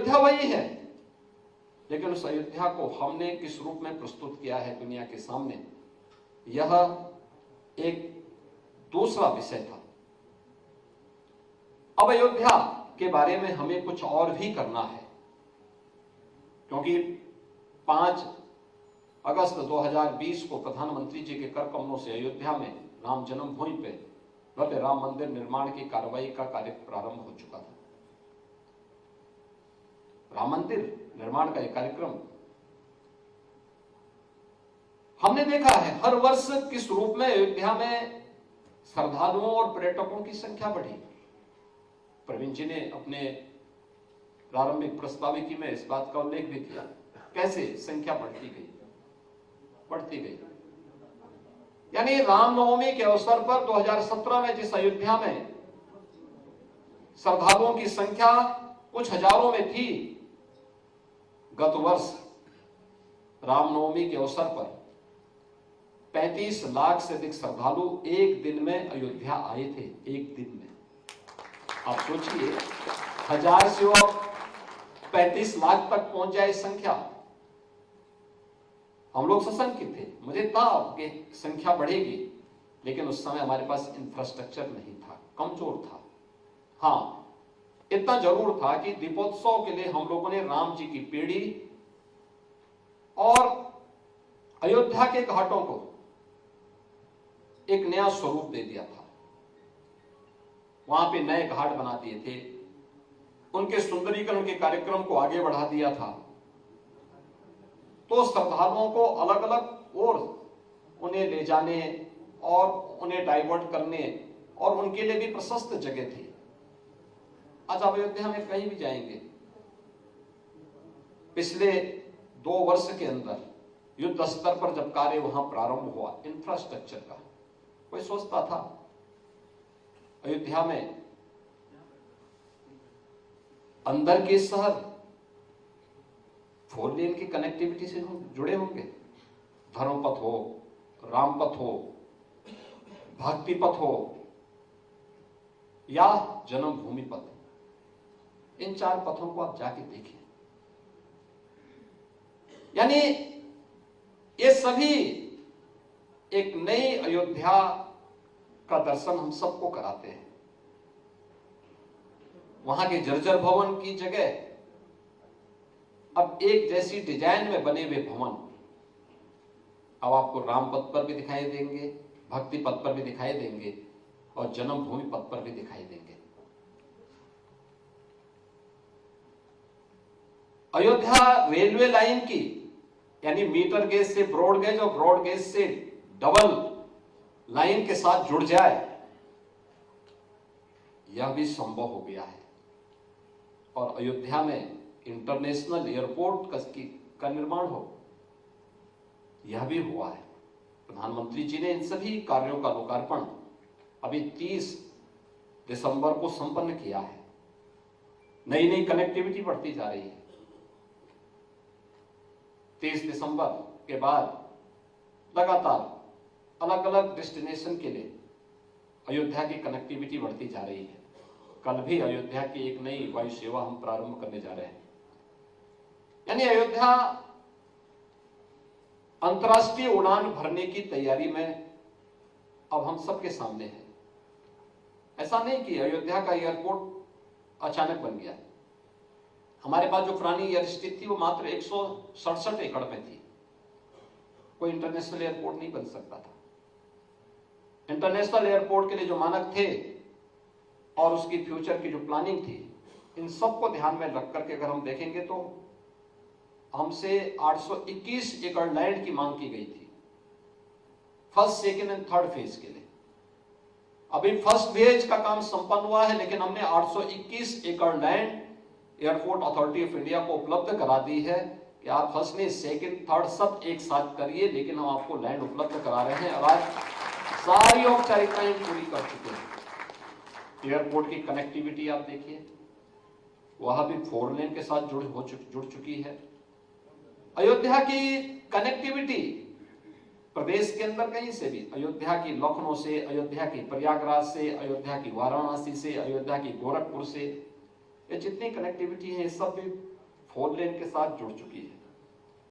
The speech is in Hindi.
अयोध्या वही है, लेकिन उस अयोध्या को हमने किस रूप में प्रस्तुत किया है दुनिया के सामने, यह एक दूसरा विषय था। अब अयोध्या के बारे में हमें कुछ और भी करना है, क्योंकि 5 अगस्त 2020 को प्रधानमंत्री जी के कर कमलों से अयोध्या में राम जन्मभूमि पे भव्य राम मंदिर निर्माण की कार्रवाई का कार्य प्रारंभ हो चुका था। राम मंदिर निर्माण का यह कार्यक्रम हमने देखा है हर वर्ष किस रूप में अयोध्या में श्रद्धालुओं और पर्यटकों की संख्या बढ़ी। प्रवीण जी ने अपने प्रारंभिक प्रस्ताविकी में इस बात का उल्लेख भी किया, कैसे संख्या बढ़ती गई। यानी रामनवमी के अवसर पर 2017 में जिस अयोध्या में श्रद्धालुओं की संख्या कुछ हजारों में थी, गत वर्ष रामनवमी के अवसर पर 35 लाख से अधिक श्रद्धालु एक दिन में अयोध्या आए थे। एक दिन में आप सोचिए, 1000 से 35 लाख तक पहुंच जाए संख्या। हम लोग सशंकित थे, मुझे था कि संख्या बढ़ेगी, लेकिन उस समय हमारे पास इंफ्रास्ट्रक्चर नहीं था, कमजोर था। हाँ, इतना जरूर था कि दीपोत्सव के लिए हम लोगों ने राम जी की पीढ़ी और अयोध्या के घाटों को एक नया स्वरूप दे दिया था। वहां पे नए घाट बना दिए थे, उनके सुंदरीकरण के कार्यक्रम को आगे बढ़ा दिया था। तो श्रद्धालुओं को अलग अलग और उन्हें ले जाने और उन्हें डाइवर्ट करने और उनके लिए भी प्रशस्त जगह थी। आज आप अयोध्या में कहीं भी जाएंगे, पिछले 2 वर्ष के अंदर युद्ध स्तर पर जब कार्य वहां प्रारंभ हुआ इंफ्रास्ट्रक्चर का, कोई सोचता था अयोध्या में अंदर के शहर 4 लेन की कनेक्टिविटी से जुड़े होंगे। धर्मपथ हो, रामपथ हो, भक्ति पथ हो या जन्मभूमि पथ, इन 4 पथों को आप जाके देखिए। यानी ये सभी एक नई अयोध्या का दर्शन हम सबको कराते हैं। वहां के जर्जर भवन की जगह अब एक जैसी डिजाइन में बने हुए भवन अब आपको राम पथ पर भी दिखाई देंगे, भक्ति पथ पर भी दिखाई देंगे और जन्मभूमि पथ पर भी दिखाई देंगे। अयोध्या रेलवे लाइन की, यानी मीटर गेज से ब्रॉड गेज और ब्रॉड गेज से डबल लाइन के साथ जुड़ जाए, यह भी संभव हो गया है। और अयोध्या में इंटरनेशनल एयरपोर्ट का निर्माण हो, यह भी हुआ है। प्रधानमंत्री जी ने इन सभी कार्यों का लोकार्पण अभी 30 दिसंबर को संपन्न किया है। नई नई कनेक्टिविटी बढ़ती जा रही है। 30 दिसंबर के बाद लगातार अलग अलग डेस्टिनेशन के लिए अयोध्या की कनेक्टिविटी बढ़ती जा रही है। कल भी अयोध्या की एक नई वायु सेवा हम प्रारंभ करने जा रहे हैं। यानी अयोध्या अंतर्राष्ट्रीय उड़ान भरने की तैयारी में अब हम सबके सामने है। ऐसा नहीं कि अयोध्या का एयरपोर्ट अचानक बन गया। हमारे पास जो पुरानी एयर स्ट्रिप थी वो मात्र 167 एकड़ में थी। कोई इंटरनेशनल एयरपोर्ट नहीं बन सकता था। इंटरनेशनल एयरपोर्ट के लिए जो मानक थे और उसकी फ्यूचर की जो प्लानिंग थी, इन सबको ध्यान में रख करके अगर हम देखेंगे तो हमसे 821 एकड़ लैंड की मांग की गई थी first, second and third phase के लिए। अभी फर्स्ट फेज का काम संपन्न हुआ है, लेकिन हमने 821 एकड़ land airport authority of India को उपलब्ध करा दी है कि आप फर्स्ट में सेकेंड थर्ड सब एक साथ करिए, लेकिन हम आपको लैंड उपलब्ध करा रहे हैं। और आज सारी औपचारिकताएं पूरी कर चुके हैं। एयरपोर्ट की कनेक्टिविटी आप देखिए, वह भी 4 लेन के साथ जुड़ चुकी है। अयोध्या की कनेक्टिविटी प्रदेश के अंदर कहीं से भी, अयोध्या की लखनऊ से, अयोध्या की प्रयागराज से, अयोध्या की वाराणसी से, अयोध्या की गोरखपुर से, ये जितनी कनेक्टिविटी है सब भी 4 लेन के साथ जुड़ चुकी है।